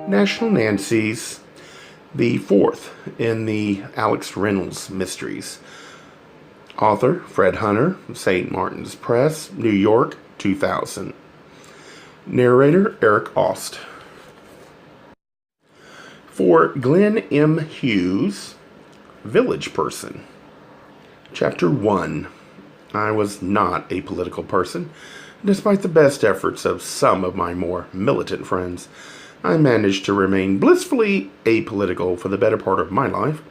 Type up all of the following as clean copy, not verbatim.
National Nancy's, the fourth in the Alex Reynolds Mysteries. Author Fred Hunter, St. Martin's Press, New York, 2000. Narrator Eric Aust. For Glenn M. Hughes, Village Person. Chapter 1. I was not a political person. Despite the best efforts of some of my more militant friends, I managed to remain blissfully apolitical for the better part of my life.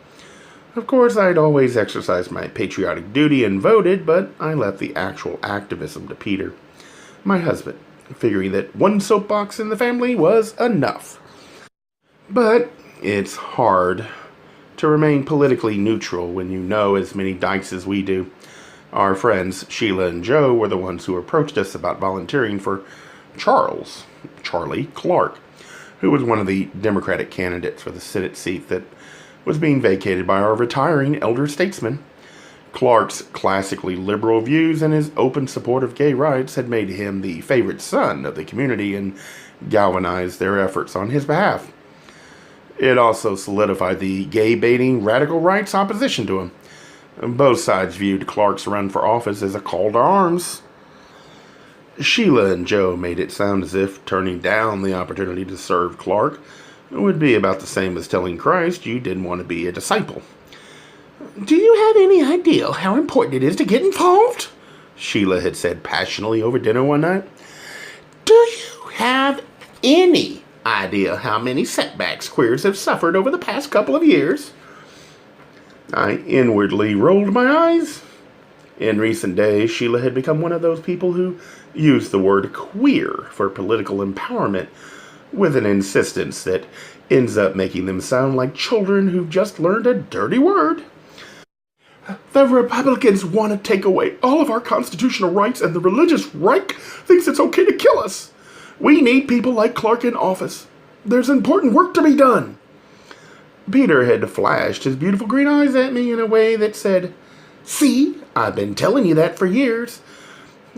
Of course, I'd always exercised my patriotic duty and voted, but I left the actual activism to Peter, my husband, figuring that one soapbox in the family was enough. But it's hard to remain politically neutral when you know as many dykes as we do. Our friends Sheila and Joe were the ones who approached us about volunteering for Charlie Clark, who was one of the Democratic candidates for the Senate seat that was being vacated by our retiring elder statesman. Clark's classically liberal views and his open support of gay rights had made him the favorite son of the community and galvanized their efforts on his behalf. It also solidified the gay-baiting radical right's opposition to him. Both sides viewed Clark's run for office as a call to arms. Sheila and Joe made it sound as if turning down the opportunity to serve Clark would be about the same as telling Christ you didn't want to be a disciple. "Do you have any idea how important it is to get involved?" Sheila had said passionately over dinner one night. "Do you have any idea how many setbacks queers have suffered over the past couple of years?" I inwardly rolled my eyes. In recent days, Sheila had become one of those people who use the word queer for political empowerment with an insistence that ends up making them sound like children who've just learned a dirty word. "The Republicans want to take away all of our constitutional rights, and the religious right thinks it's okay to kill us. We need people like Clark in office. There's important work to be done." Peter had flashed his beautiful green eyes at me in a way that said, "See, I've been telling you that for years."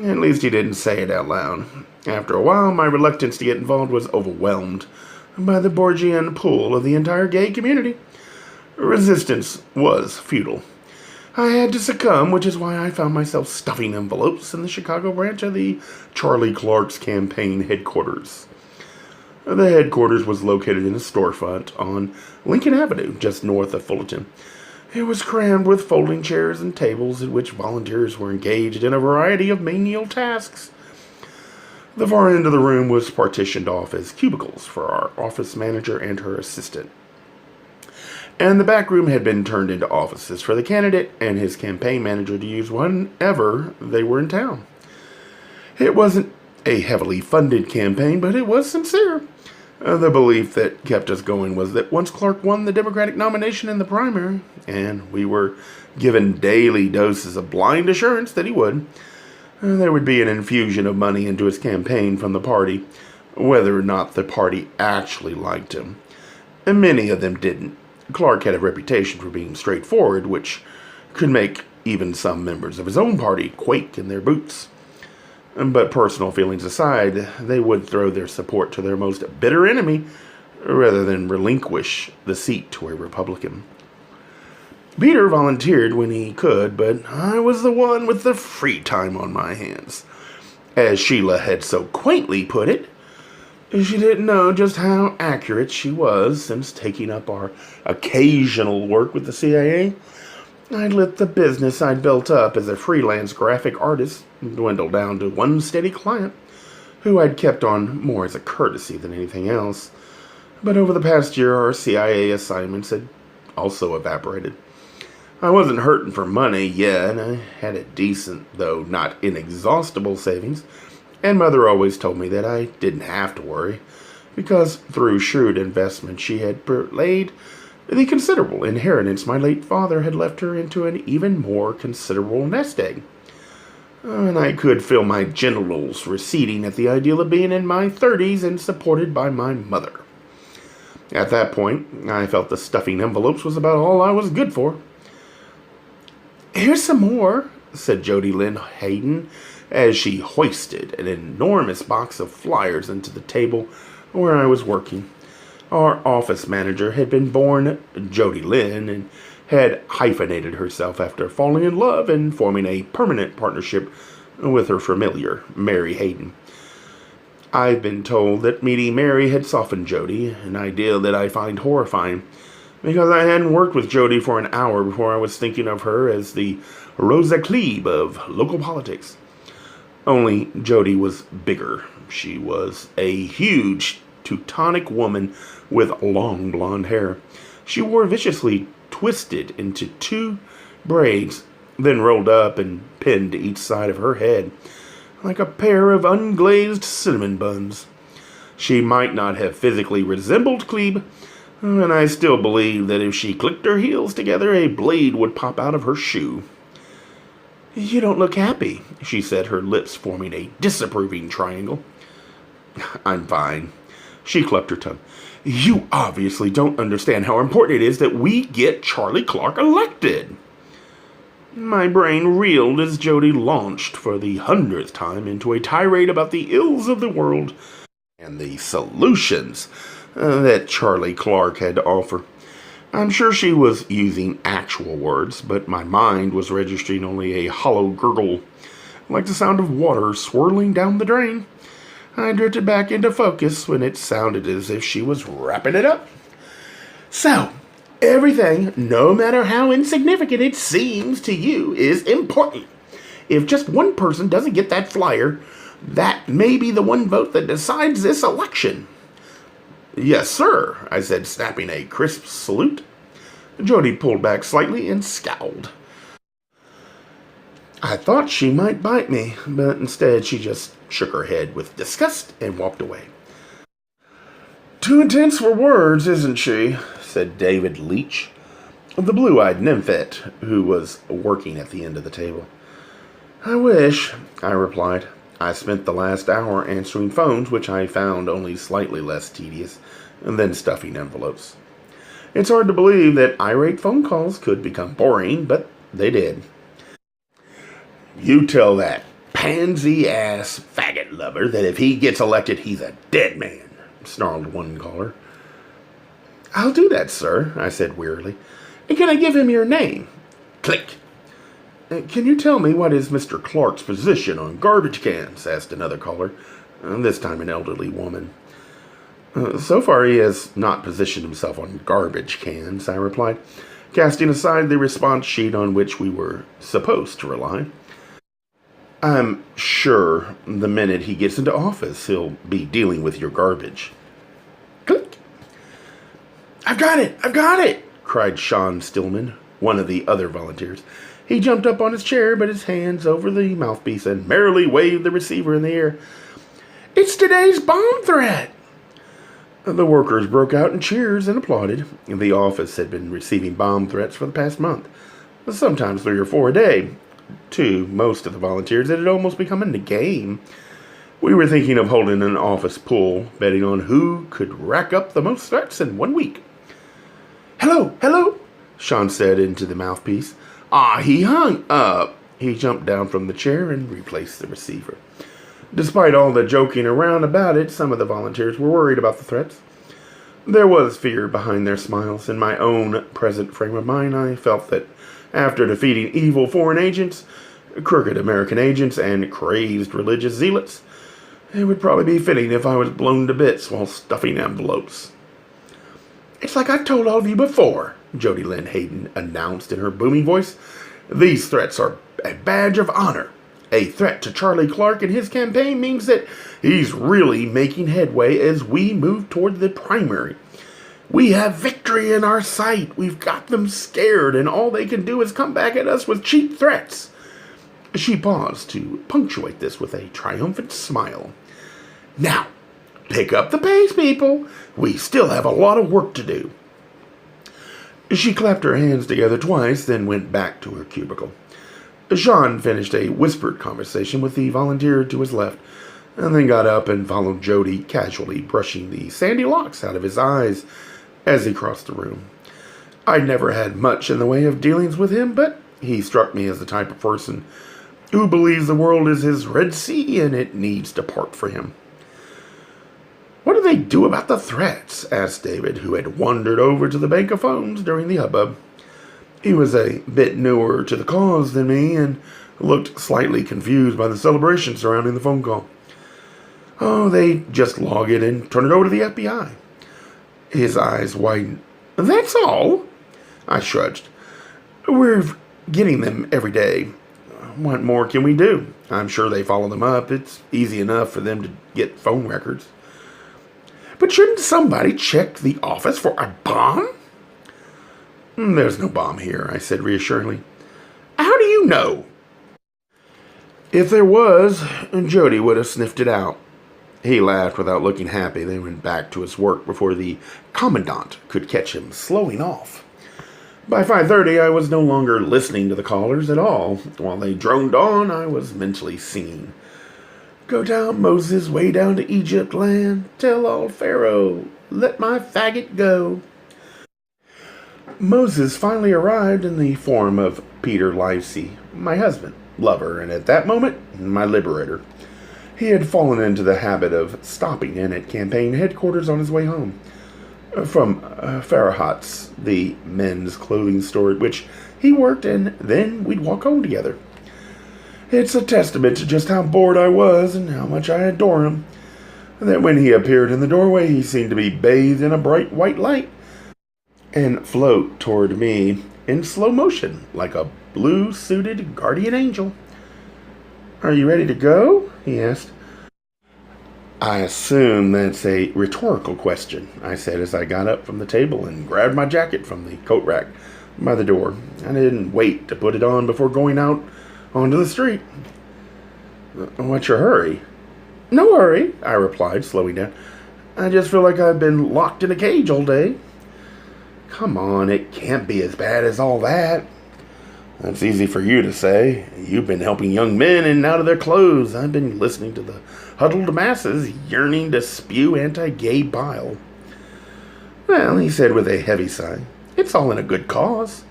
At least he didn't say it out loud. After a while, my reluctance to get involved was overwhelmed by the Borgian pull of the entire gay community. Resistance was futile. I had to succumb, which is why I found myself stuffing envelopes in the Chicago branch of the Charlie Clark's campaign headquarters. The headquarters was located in a storefront on Lincoln Avenue, just north of Fullerton. It was crammed with folding chairs and tables at which volunteers were engaged in a variety of menial tasks. The far end of the room was partitioned off as cubicles for our office manager and her assistant. And the back room had been turned into offices for the candidate and his campaign manager to use whenever they were in town. It wasn't a heavily funded campaign, but it was sincere. The belief that kept us going was that once Clark won the Democratic nomination in the primary, and we were given daily doses of blind assurance that he would, there would be an infusion of money into his campaign from the party, whether or not the party actually liked him. And many of them didn't. Clark had a reputation for being straightforward, which could make even some members of his own party quake in their boots. But personal feelings aside, they would throw their support to their most bitter enemy rather than relinquish the seat to a Republican. Peter volunteered when he could, but I was the one with the free time on my hands. As Sheila had so quaintly put it, she didn't know just how accurate she was since taking up our occasional work with the CIA. I'd let the business I'd built up as a freelance graphic artist dwindle down to one steady client, who I'd kept on more as a courtesy than anything else. But over the past year, our CIA assignments had also evaporated. I wasn't hurting for money yet. I had a decent, though not inexhaustible, savings, and Mother always told me that I didn't have to worry, because through shrewd investment she had laid the considerable inheritance my late father had left her into an even more considerable nest egg. And I could feel my genitals receding at the idea of being in my 30s and supported by my mother. At that point, I felt the stuffing envelopes was about all I was good for. "Here's some more," said Jody Lynn Hayden, as she hoisted an enormous box of flyers into the table where I was working. Our office manager had been born Jody Lynn and had hyphenated herself after falling in love and forming a permanent partnership with her familiar, Mary Hayden. I've been told that meeting Mary had softened Jody, an idea that I find horrifying, because I hadn't worked with Jody for an hour before I was thinking of her as the Rosa Klebe of local politics. Only Jody was bigger. She was a huge Teutonic woman with long blonde hair. She wore viciously twisted into two braids, then rolled up and pinned to each side of her head, like a pair of unglazed cinnamon buns. She might not have physically resembled Klebe, and I still believe that if she clicked her heels together, a blade would pop out of her shoe. "You don't look happy," she said, her lips forming a disapproving triangle. "I'm fine." She clucked her tongue. "You obviously don't understand how important it is that we get Charlie Clark elected." My brain reeled as Jody launched for the 100th time into a tirade about the ills of the world and the solutions that Charlie Clark had to offer. I'm sure she was using actual words, but my mind was registering only a hollow gurgle, like the sound of water swirling down the drain. I drifted back into focus when it sounded as if she was wrapping it up. "So, everything, no matter how insignificant it seems to you, is important. If just one person doesn't get that flyer, that may be the one vote that decides this election." "Yes, sir," I said, snapping a crisp salute. Jody pulled back slightly and scowled. I thought she might bite me, but instead she just shook her head with disgust and walked away. "Too intense for words, isn't she?" said David Leach, the blue-eyed nymphette who was working at the end of the table. "I wish," I replied. I spent the last hour answering phones, which I found only slightly less tedious than stuffing envelopes. It's hard to believe that irate phone calls could become boring, but they did. "You tell that pansy-ass faggot lover that if he gets elected, he's a dead man," snarled one caller. "I'll do that, sir," I said wearily. "And can I give him your name?" Click. "Can you tell me what is Mr. Clark's position on garbage cans?" asked another caller, this time an elderly woman. So far he has not positioned himself on garbage cans," I replied, casting aside the response sheet on which we were supposed to rely. "I'm sure the minute he gets into office, he'll be dealing with your garbage." Click. I've got it, cried Sean Stillman, one of the other volunteers. He jumped up on his chair, but his hands over the mouthpiece and merrily waved the receiver in the air. "It's today's bomb threat!" The workers broke out in cheers and applauded. The office had been receiving bomb threats for the past month, sometimes 3 or 4 a day. To most of the volunteers, it had almost become a game. We were thinking of holding an office pool, betting on who could rack up the most threats in 1 week. Hello, Sean said into the mouthpiece. He hung up. He jumped down from the chair and replaced the receiver. Despite all the joking around about it, some of the volunteers were worried about the threats. There was fear behind their smiles. In my own present frame of mind, I felt that after defeating evil foreign agents, crooked American agents, and crazed religious zealots, it would probably be fitting if I was blown to bits while stuffing envelopes. "It's like I've told all of you before," Jody Lynn Hayden announced in her booming voice. "These threats are a badge of honor. A threat to Charlie Clark and his campaign means that he's really making headway as we move toward the primary. We have victory in our sight. We've got them scared, and all they can do is come back at us with cheap threats." She paused to punctuate this with a triumphant smile. "Now, pick up the pace, people. We still have a lot of work to do." She clapped her hands together twice, then went back to her cubicle. Sean finished a whispered conversation with the volunteer to his left, and then got up and followed Jody, casually brushing the sandy locks out of his eyes as he crossed the room. I'd never had much in the way of dealings with him, but he struck me as the type of person who believes the world is his Red Sea and it needs to part for him. "What are they do about the threats?" asked David, who had wandered over to the bank of phones during the hubbub. He was a bit newer to the cause than me and looked slightly confused by the celebration surrounding the phone call. "Oh, they just log it and turn it over to the FBI." His eyes widened. "That's all?" I shrugged. "We're getting them every day. What more can we do? I'm sure they follow them up. It's easy enough for them to get phone records." "But shouldn't somebody check the office for a bomb?" "There's no bomb here," I said reassuringly. "How do you know?" "If there was, Jody would have sniffed it out." He laughed without looking happy, then went back to his work before the commandant could catch him slowing off. By 5:30, I was no longer listening to the callers at all. While they droned on, I was mentally singing. "Go down, Moses, way down to Egypt land. Tell all Pharaoh, let my faggot go." Moses finally arrived in the form of Peter Livesey, my husband, lover, and at that moment, my liberator. He had fallen into the habit of stopping in at campaign headquarters on his way home from Farahat's, the men's clothing store at which he worked, and then we'd walk home together. It's a testament to just how bored I was and how much I adore him, that when he appeared in the doorway, he seemed to be bathed in a bright white light and float toward me in slow motion like a blue-suited guardian angel. "Are you ready to go?" he asked. "I assume that's a rhetorical question," I said as I got up from the table and grabbed my jacket from the coat rack by the door. I didn't wait to put it on before going out onto the street. "What's your hurry?" "No hurry," I replied, slowing down. "I just feel like I've been locked in a cage all day." "Come on, it can't be as bad as all that." "That's easy for you to say. You've been helping young men in and out of their clothes. I've been listening to the huddled masses yearning to spew anti-gay bile." "Well," he said with a heavy sigh, "it's all in a good cause."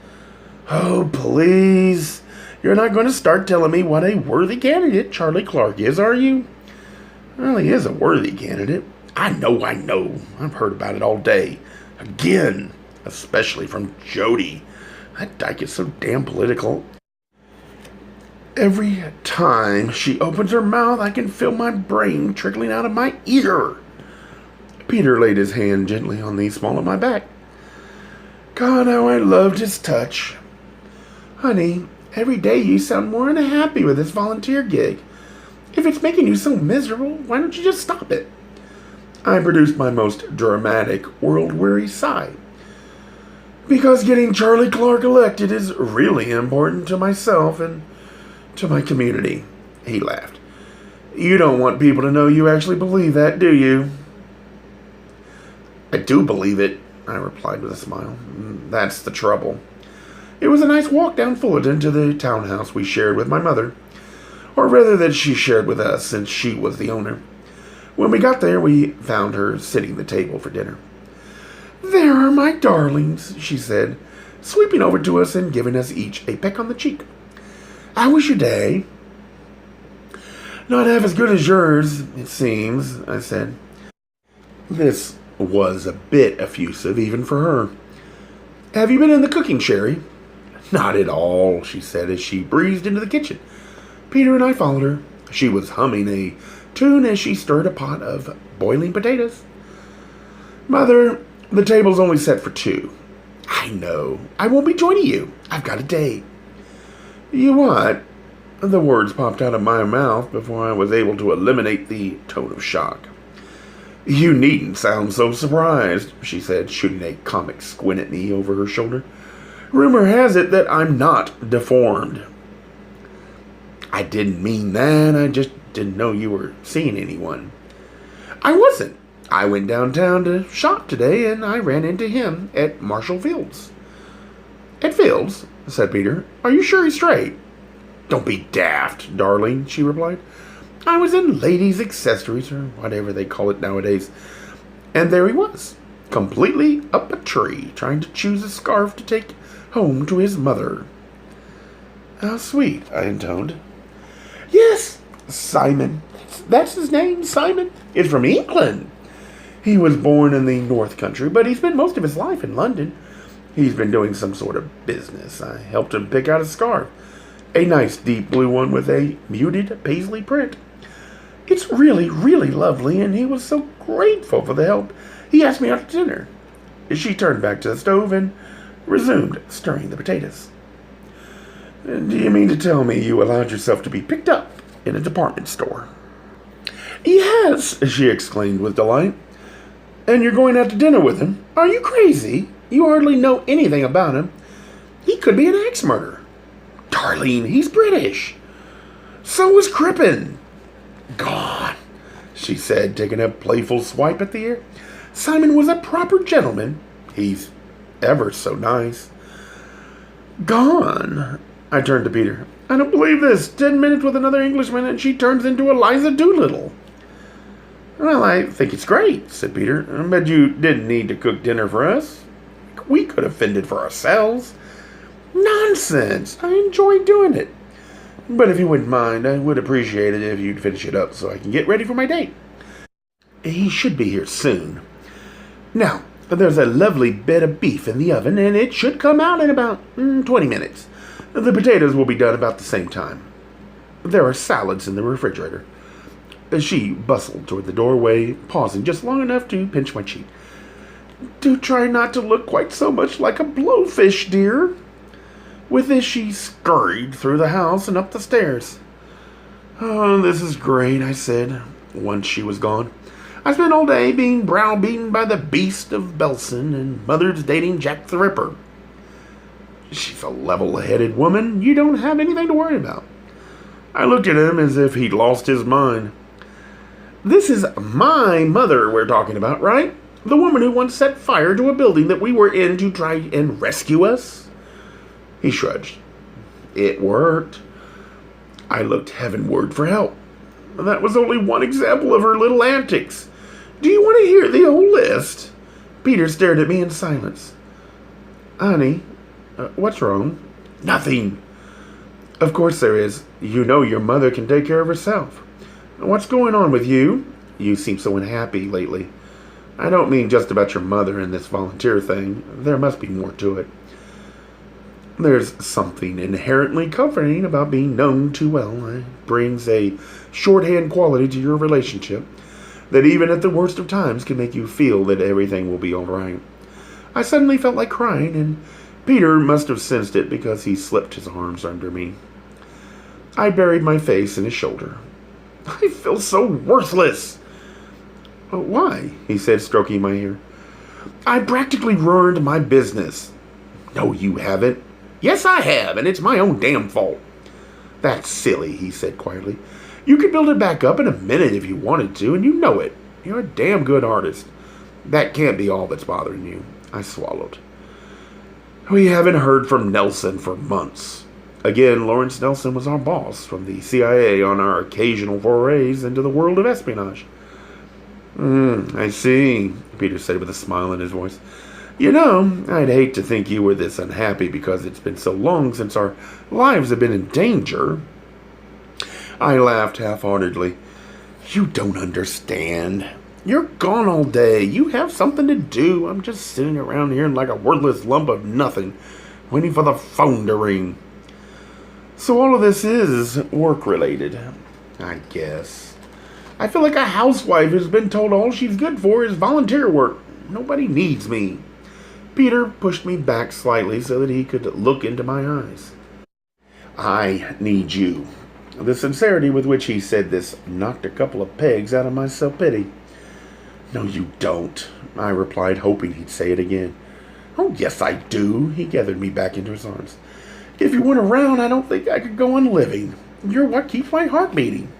"Oh, please. You're not going to start telling me what a worthy candidate Charlie Clark is, are you?" "Well, he is a worthy candidate." I know. I've heard about it all day. Again. Especially from Jody. That dyke is so damn political. Every time she opens her mouth, I can feel my brain trickling out of my ear. Peter laid his hand gently on the small of my back. God, how I loved his touch. "Honey, every day you sound more unhappy with this volunteer gig. If it's making you so miserable, why don't you just stop it?" I produced my most dramatic, world-weary sigh. "Because getting Charlie Clark elected is really important to myself and to my community," he laughed. "You don't want people to know you actually believe that, do you?" "I do believe it," I replied with a smile. "That's the trouble." It was a nice walk down Fullerton to the townhouse we shared with my mother, or rather that she shared with us since she was the owner. When we got there, we found her sitting at the table for dinner. "There are my darlings," she said, sweeping over to us and giving us each a peck on the cheek. "How was your day?" "Not half as good as yours, it seems," I said. This was a bit effusive even for her. "Have you been in the cooking, Sherry?" "Not at all," she said as she breezed into the kitchen. Peter and I followed her. She was humming a tune as she stirred a pot of boiling potatoes. "Mother, the table's only set for 2. "I know. I won't be joining you. I've got a date." "You what?" The words popped out of my mouth before I was able to eliminate the tone of shock. "You needn't sound so surprised," she said, shooting a comic squint at me over her shoulder. "Rumor has it that I'm not deformed." "I didn't mean that. I just didn't know you were seeing anyone." "I wasn't. I went downtown to shop today, and I ran into him at Marshall Field's." "At Field's?" said Peter. "Are you sure he's straight?" "Don't be daft, darling," she replied. "I was in ladies' accessories, or whatever they call it nowadays, and there he was, completely up a tree, trying to choose a scarf to take home to his mother." "How sweet," I intoned. "Yes, Simon. That's his name, Simon. Is from England. He was born in the North Country, but he spent most of his life in London. He's been doing some sort of business. I helped him pick out a scarf. A nice deep blue one with a muted paisley print. It's really, really lovely, and he was so grateful for the help. He asked me out to dinner. She turned back to the stove and resumed stirring the potatoes. Do you mean to tell me you allowed yourself to be picked up in a department store? Yes, she exclaimed with delight. And you're going out to dinner with him? Are you crazy? You hardly know anything about him. He could be an axe murderer. Darlene, he's British. So was Crippen. Gone, she said, taking a playful swipe at the air. Simon was a proper gentleman. He's ever so nice. Gone. I turned to Peter. I don't believe this. 10 minutes with another Englishman and she turns into Eliza Doolittle. Well, I think it's great, said Peter. But you didn't need to cook dinner for us. We could have fended for ourselves. Nonsense. I enjoy doing it. But if you wouldn't mind, I would appreciate it if you'd finish it up so I can get ready for my date. He should be here soon. Now, there's a lovely bit of beef in the oven, and it should come out in about 20 minutes. The potatoes will be done about the same time. There are salads in the refrigerator. She bustled toward the doorway, pausing just long enough to pinch my cheek. Do try not to look quite so much like a blowfish, dear. With this, she scurried through the house and up the stairs. Oh, this is great, I said, once she was gone. I spent all day being browbeaten by the beast of Belson, and Mother's dating Jack the Ripper. She's a level-headed woman. You don't have anything to worry about. I looked at him as if he'd lost his mind. This is my mother we're talking about, right? The woman who once set fire to a building that we were in to try and rescue us? He shrugged. It worked. I looked heavenward for help. That was only one example of her little antics. Do you want to hear the whole list? Peter stared at me in silence. Honey, what's wrong? Nothing. Of course there is. You know your mother can take care of herself. What's going on with you? You seem so unhappy lately. I don't mean just about your mother and this volunteer thing. There must be more to it. There's something inherently comforting about being known too well. It brings a shorthand quality to your relationship that even at the worst of times can make you feel that everything will be all right. I suddenly felt like crying, and Peter must have sensed it because he slipped his arms under me. I buried my face in his shoulder. I feel so worthless. Why? He said, stroking my hair. I practically ruined my business. No, you haven't. Yes, I have, and it's my own damn fault. That's silly, he said quietly. You could build it back up in a minute if you wanted to, and you know it. You're a damn good artist. That can't be all that's bothering you. I swallowed. We haven't heard from Nelson for months. Again, Lawrence Nelson was our boss from the CIA on our occasional forays into the world of espionage. I see, Peter said with a smile in his voice. You know, I'd hate to think you were this unhappy because it's been so long since our lives have been in danger. I laughed half-heartedly. You don't understand. You're gone all day. You have something to do. I'm just sitting around here like a worthless lump of nothing, waiting for the phone to ring. So all of this is work-related, I guess. I feel like a housewife who's been told all she's good for is volunteer work. Nobody needs me. Peter pushed me back slightly so that he could look into my eyes. I need you. The sincerity with which he said this knocked a couple of pegs out of my self-pity. No, you don't, I replied, hoping he'd say it again. Oh, yes, I do. He gathered me back into his arms. If you weren't around, I don't think I could go on living. You're what keeps my heart beating.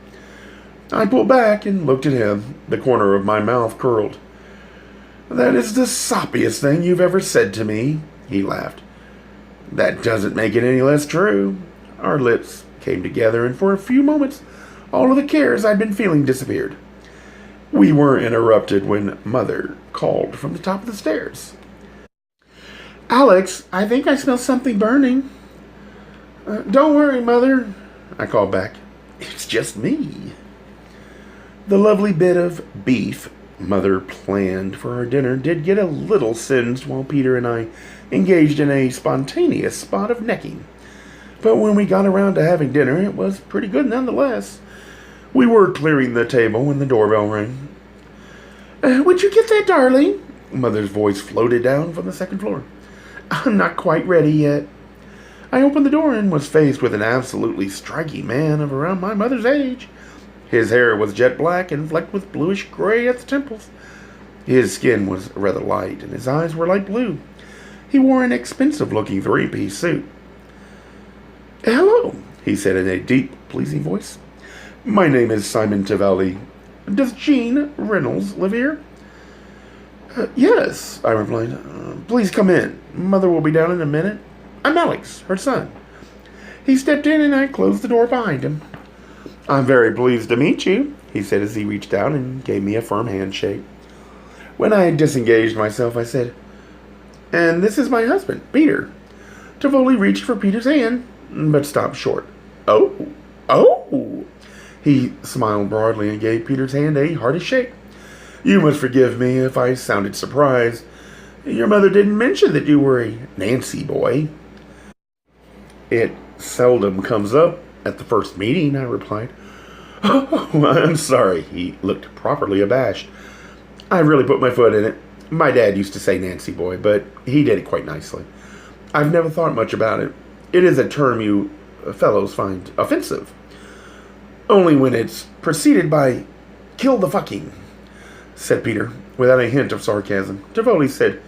I pulled back and looked at him. The corner of my mouth curled. That is the soppiest thing you've ever said to me, he laughed. That doesn't make it any less true. Our lips came together, and for a few moments, all of the cares I'd been feeling disappeared. We were interrupted when Mother called from the top of the stairs. Alex, I think I smell something burning. Don't worry, Mother, I called back. It's just me. The lovely bit of beef Mother planned for our dinner did get a little singed while Peter and I engaged in a spontaneous spot of necking. But when we got around to having dinner, it was pretty good nonetheless. We were clearing the table when the doorbell rang. Would you get that, darling? Mother's voice floated down from the second floor. I'm not quite ready yet. I opened the door and was faced with an absolutely striking man of around my mother's age. His hair was jet black and flecked with bluish gray at the temples. His skin was rather light and his eyes were light blue. He wore an expensive-looking three-piece suit. Hello, he said in a deep, pleasing voice. My name is Simon Tavelli. Does Jean Reynolds live here? Yes, I replied. Please come in. Mother will be down in a minute. I'm Alex, her son. He stepped in and I closed the door behind him. I'm very pleased to meet you, he said as he reached out and gave me a firm handshake. When I had disengaged myself, I said, and this is my husband, Peter. Tivoli reached for Peter's hand, but stopped short. Oh! He smiled broadly and gave Peter's hand a hearty shake. You must forgive me if I sounded surprised. Your mother didn't mention that you were a Nancy boy. It seldom comes up at the first meeting, I replied. Oh, I'm sorry. He looked properly abashed. I really put my foot in it. My dad used to say Nancy boy, but he did it quite nicely. I've never thought much about it. It is a term you fellows find offensive. Only when it's preceded by kill the fucking, said Peter, without a hint of sarcasm. Tivoli said,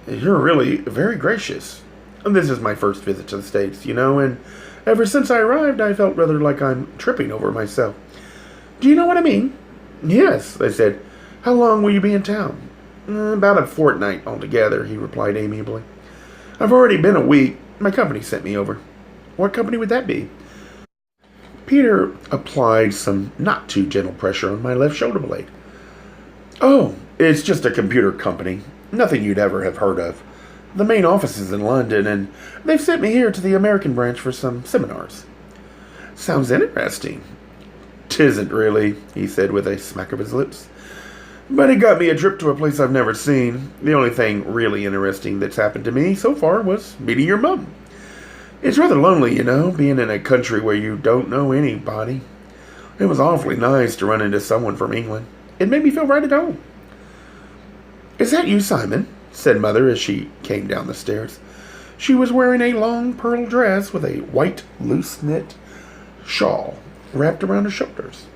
You're really very gracious. This is my first visit to the States, and ever since I arrived, I felt rather like I'm tripping over myself. Do you know what I mean? Yes, I said. How long will you be in town? About a fortnight altogether, he replied amiably. I've already been a week. My company sent me over. What company would that be? Peter applied some not too gentle pressure on my left shoulder blade. Oh, it's just a computer company. Nothing you'd ever have heard of. The main office is in London, and they've sent me here to the American branch for some seminars. Sounds interesting. 'Tisn't really, he said with a smack of his lips. But it got me a trip to a place I've never seen. The only thing really interesting that's happened to me so far was meeting your mum. It's rather lonely, being in a country where you don't know anybody. It was awfully nice to run into someone from England. It made me feel right at home. Is that you, Simon? Said Mother as she came down the stairs. She was wearing a long pearl dress with a white, loose-knit shawl wrapped around her shoulders.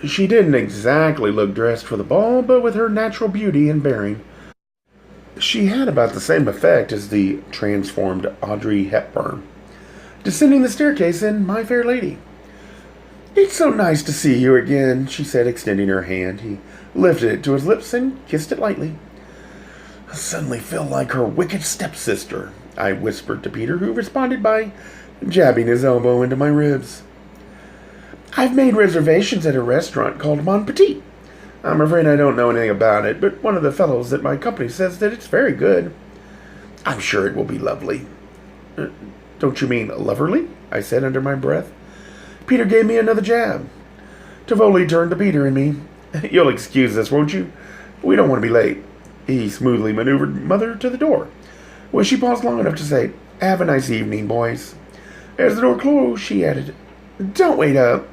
She didn't exactly look dressed for the ball, but with her natural beauty and bearing, she had about the same effect as the transformed Audrey Hepburn, descending the staircase in My Fair Lady. It's so nice to see you again, she said, extending her hand. He lifted it to his lips and kissed it lightly. I suddenly feel like her wicked stepsister, I whispered to Peter, who responded by jabbing his elbow into my ribs. I've made reservations at a restaurant called Mon Petit. I'm afraid I don't know anything about it, but one of the fellows at my company says that it's very good. I'm sure it will be lovely. Don't you mean loverly? I said under my breath. Peter gave me another jab. Tivoli turned to Peter and me. You'll excuse us, won't you? We don't want to be late. He smoothly maneuvered Mother to the door, where she paused long enough to say, Have a nice evening, boys. As the door closed, she added, Don't wait up.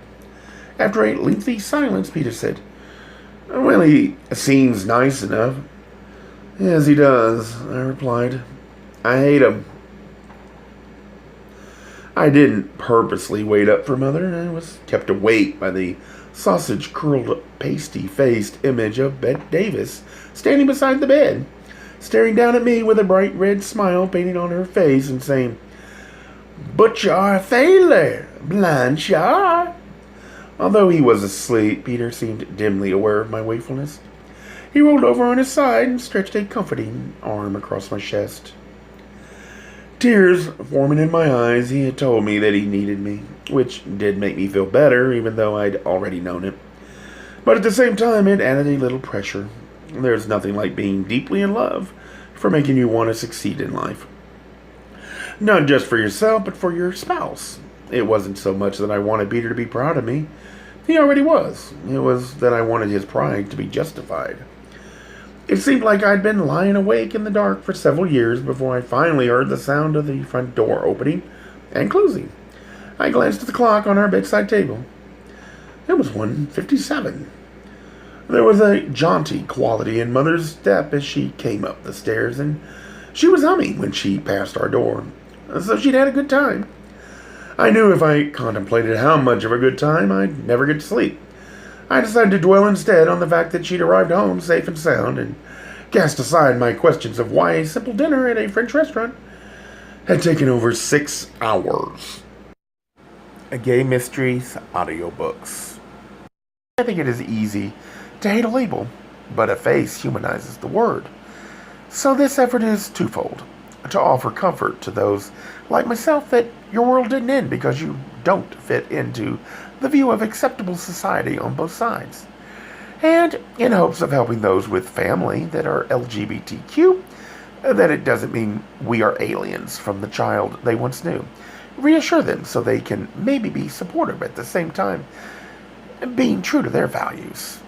After a lengthy silence, Peter said, Well, he seems nice enough. Yes, he does, I replied. I hate him. I didn't purposely wait up for Mother. I was kept awake by the sausage-curled, pasty-faced image of Bette Davis standing beside the bed, staring down at me with a bright red smile painted on her face and saying, But you're a failure, Blanchard. Although he was asleep, Peter seemed dimly aware of my wakefulness. He rolled over on his side and stretched a comforting arm across my chest. Tears forming in my eyes, he had told me that he needed me, which did make me feel better, even though I'd already known it. But at the same time, it added a little pressure. There's nothing like being deeply in love for making you want to succeed in life. Not just for yourself, but for your spouse. It wasn't so much that I wanted Peter to be proud of me. He already was. It was that I wanted his pride to be justified. It seemed like I'd been lying awake in the dark for several years before I finally heard the sound of the front door opening and closing. I glanced at the clock on our bedside table. It was 1:57. There was a jaunty quality in Mother's step as she came up the stairs, and she was humming when she passed our door, so she'd had a good time. I knew if I contemplated how much of a good time, I'd never get to sleep. I decided to dwell instead on the fact that she'd arrived home safe and sound, and cast aside my questions of why a simple dinner at a French restaurant had taken over 6 hours. A Gay Mysteries audiobooks. I think it is easy to hate a label, but a face humanizes the word. So this effort is twofold: to offer comfort to those like myself that your world didn't end because you don't fit into the view of acceptable society on both sides, and in hopes of helping those with family that are LGBTQ, that it doesn't mean we are aliens from the child they once knew. Reassure them so they can maybe be supportive at the same time, being true to their values.